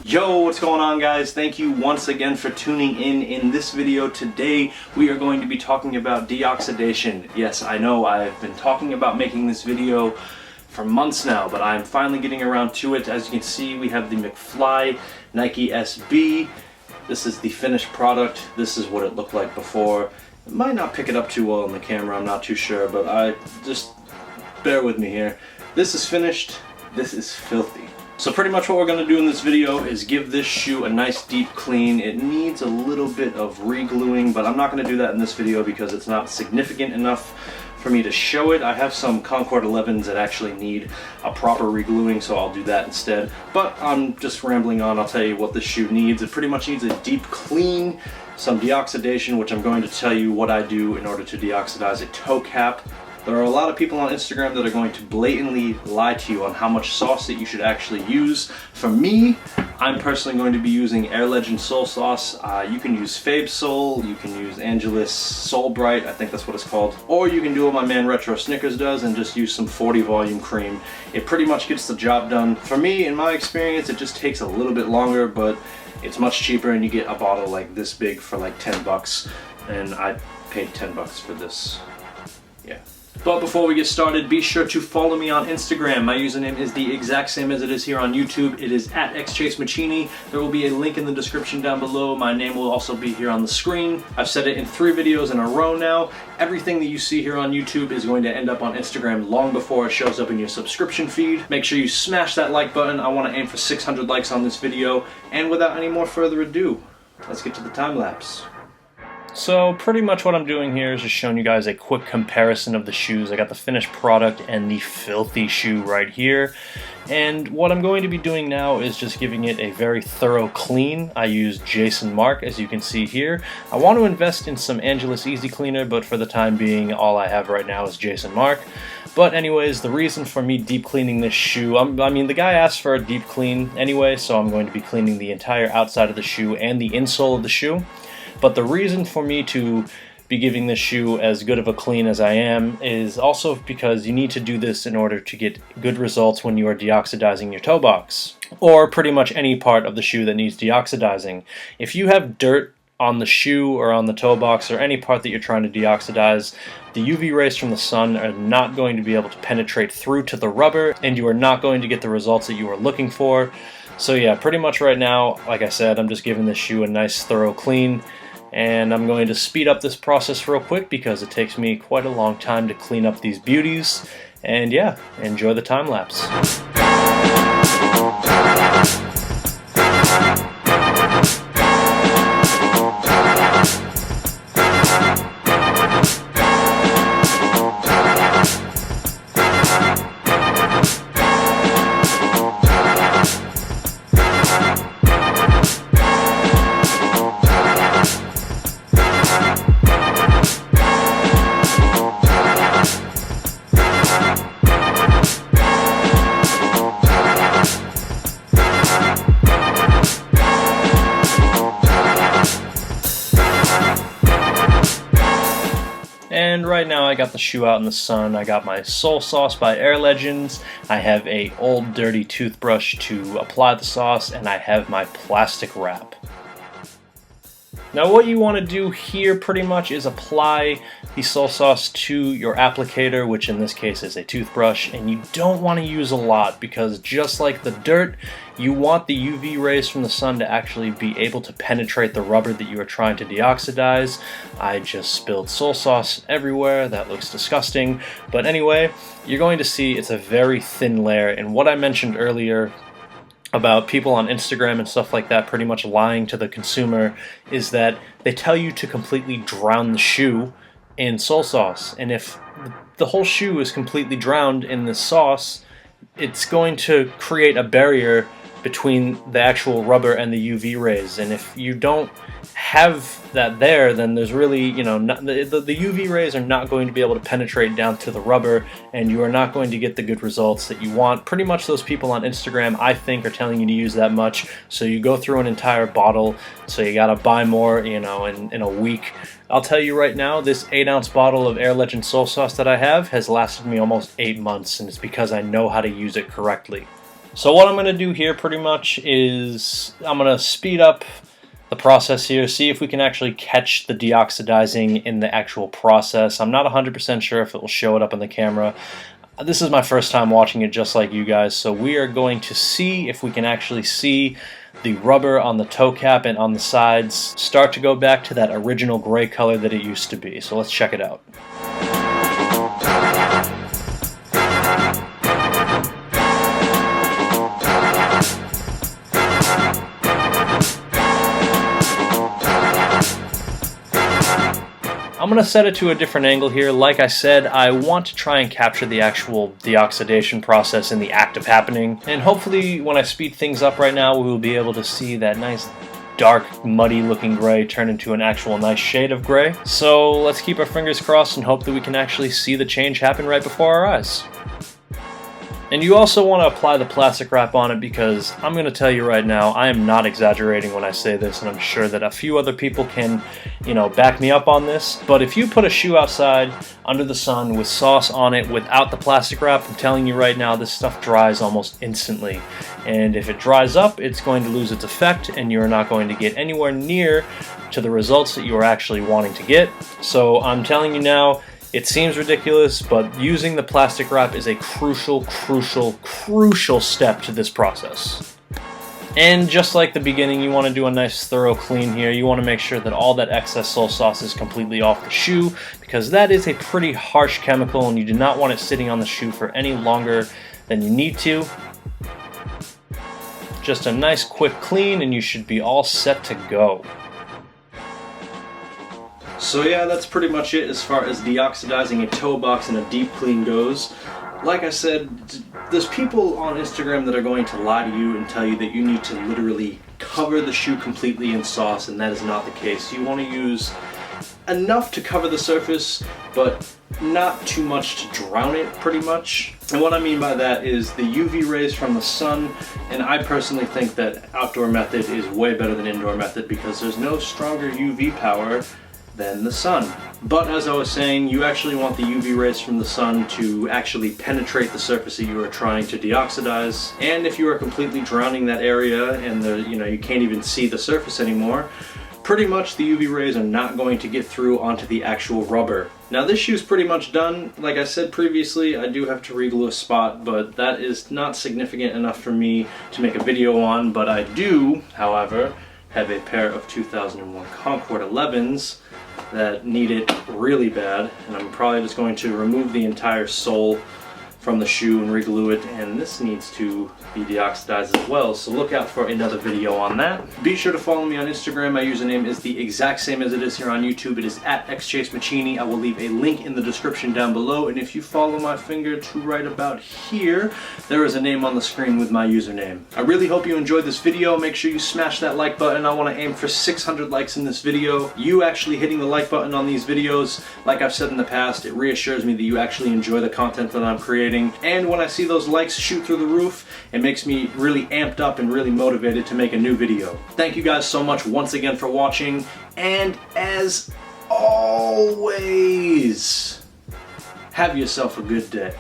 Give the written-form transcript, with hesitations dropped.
Yo, what's going on, guys? Thank you once again for tuning in. In this video today, we are going to be talking about deoxidation. Yes, I know I've been talking about making this video for months now, but I'm finally getting around to it. As you can see, we have the McFly Nike SB. This is the finished product. This is what it looked like before. It might not pick it up too well on the camera, I'm not too sure, but just bear with me here. This is finished. This is filthy. So pretty much what we're going to do in this video is give this shoe a nice deep clean. It needs a little bit of re-gluing, but I'm not going to do that in this video because it's not significant enough for me to show it. I have some Concord 11s that actually need a proper re-gluing, so I'll do that instead. But I'm just rambling on. I'll tell you what this shoe needs. It pretty much needs a deep clean, some deoxidation, which I'm going to tell you what I do in order to deoxidize a toe cap. There are a lot of people on Instagram that are going to blatantly lie to you on how much sauce that you should actually use. For me, I'm personally going to be using Air Legend Sole Sauce. You can use Fabe Sole, you can use Angelus Sole Bright, I think that's what it's called. Or you can do what my man Retro Snickers does and just use some 40 volume cream. It pretty much gets the job done. For me, in my experience, it just takes a little bit longer, but it's much cheaper and you get a bottle like this big for like 10 bucks. And I paid 10 bucks for this. Yeah. But before we get started, be sure to follow me on Instagram. My username is the exact same as it is here on YouTube. It is at xChaseMaccini. There will be a link in the description down below. My name will also be here on the screen. I've said it in 3 videos in a row now. Everything that you see here on YouTube is going to end up on Instagram long before it shows up in your subscription feed. Make sure you smash that like button. I want to aim for 600 likes on this video. And without any more further ado, let's get to the time lapse. So pretty much what I'm doing here is just showing you guys a quick comparison of the shoes. I got the finished product and the filthy shoe right here. And what I'm going to be doing now is just giving it a very thorough clean. I use Jason Mark, as you can see here. I want to invest in some Angelus Easy Cleaner, but for the time being, all I have right now is Jason Mark. But anyways, the reason for me deep cleaning this shoe, I mean, the guy asked for a deep clean anyway, so I'm going to be cleaning the entire outside of the shoe and the insole of the shoe. But the reason for me to be giving this shoe as good of a clean as I am is also because you need to do this in order to get good results when you are deoxidizing your toe box, or pretty much any part of the shoe that needs deoxidizing. If you have dirt on the shoe or on the toe box or any part that you're trying to deoxidize, the UV rays from the sun are not going to be able to penetrate through to the rubber, and you are not going to get the results that you are looking for. So yeah, pretty much right now, like I said, I'm just giving this shoe a nice thorough clean. And I'm going to speed up this process real quick because it takes me quite a long time to clean up these beauties. And yeah, enjoy the time lapse. And right now I got the shoe out in the sun. I got my Sole Sauce by Air Legends. I have a old dirty toothbrush to apply the sauce, and I have my plastic wrap. Now what you want to do here pretty much is apply the Sole Sauce to your applicator, which in this case is a toothbrush, and you don't want to use a lot because just like the dirt, you want the UV rays from the sun to actually be able to penetrate the rubber that you are trying to deoxidize. I just spilled Sole Sauce everywhere. That looks disgusting. But anyway, you're going to see it's a very thin layer, and what I mentioned earlier about people on Instagram and stuff like that pretty much lying to the consumer is that they tell you to completely drown the shoe in Sole Sauce, and if the whole shoe is completely drowned in this sauce, it's going to create a barrier between the actual rubber and the UV rays, and if you don't have that there, then there's really, you know, the UV rays are not going to be able to penetrate down to the rubber, and you are not going to get the good results that you want. Pretty much those people on Instagram, I think, are telling you to use that much, so you go through an entire bottle, so you gotta buy more, you know, in a week. I'll tell you right now, this 8-ounce bottle of Air Legend Sole Sauce that I have has lasted me almost 8 months, and it's because I know how to use it correctly. So what I'm going to do here pretty much is I'm going to speed up the process here, see if we can actually catch the deoxidizing in the actual process. I'm not 100% sure if it will show it up on the camera. This is my first time watching it just like you guys, so we are going to see if we can actually see the rubber on the toe cap and on the sides start to go back to that original gray color that it used to be. So let's check it out. I'm going to set it to a different angle here. Like I said, I want to try and capture the actual deoxidation process in the act of happening. And hopefully when I speed things up right now, we will be able to see that nice dark, muddy looking gray turn into an actual nice shade of gray. So let's keep our fingers crossed and hope that we can actually see the change happen right before our eyes. And you also want to apply the plastic wrap on it, because I'm going to tell you right now, I am not exaggerating when I say this, and I'm sure that a few other people can, back me up on this. But if you put a shoe outside under the sun with sauce on it without the plastic wrap, I'm telling you right now, this stuff dries almost instantly. And if it dries up, it's going to lose its effect, and you're not going to get anywhere near to the results that you are actually wanting to get. So I'm telling you now, it seems ridiculous, but using the plastic wrap is a crucial step to this process. And just like the beginning, you want to do a nice thorough clean here. You want to make sure that all that excess sole sauce is completely off the shoe, because that is a pretty harsh chemical and you do not want it sitting on the shoe for any longer than you need to. Just a nice quick clean and you should be all set to go. So yeah, that's pretty much it as far as deoxidizing a toe box in a deep clean goes. Like I said, there's people on Instagram that are going to lie to you and tell you that you need to literally cover the shoe completely in sauce, and that is not the case. You want to use enough to cover the surface, but not too much to drown it, pretty much. And what I mean by that is the UV rays from the sun, and I personally think that outdoor method is way better than indoor method, because there's no stronger UV power than the sun. But as I was saying, you actually want the UV rays from the sun to actually penetrate the surface that you are trying to deoxidize. And if you are completely drowning that area and you can't even see the surface anymore, pretty much the UV rays are not going to get through onto the actual rubber. Now this shoe is pretty much done. Like I said previously, I do have to reglue a spot, but that is not significant enough for me to make a video on. But I do, however, have a pair of 2001 Concord 11s that need it really bad, and I'm probably just going to remove the entire sole from the shoe and reglue it, and this needs to be deoxidized as well, so look out for another video on that. Be sure to follow me on Instagram. My username is the exact same as it is here on YouTube. It is at xChaseMaccini. I will leave a link in the description down below, and if you follow my finger to right about here, there is a name on the screen with my username. I really hope you enjoyed this video. Make sure you smash that like button. I want to aim for 600 likes in this video. You actually hitting the like button on these videos, like I've said in the past, it reassures me that you actually enjoy the content that I'm creating. And when I see those likes shoot through the roof, it makes me really amped up and really motivated to make a new video. Thank you guys so much once again for watching, and as always, have yourself a good day.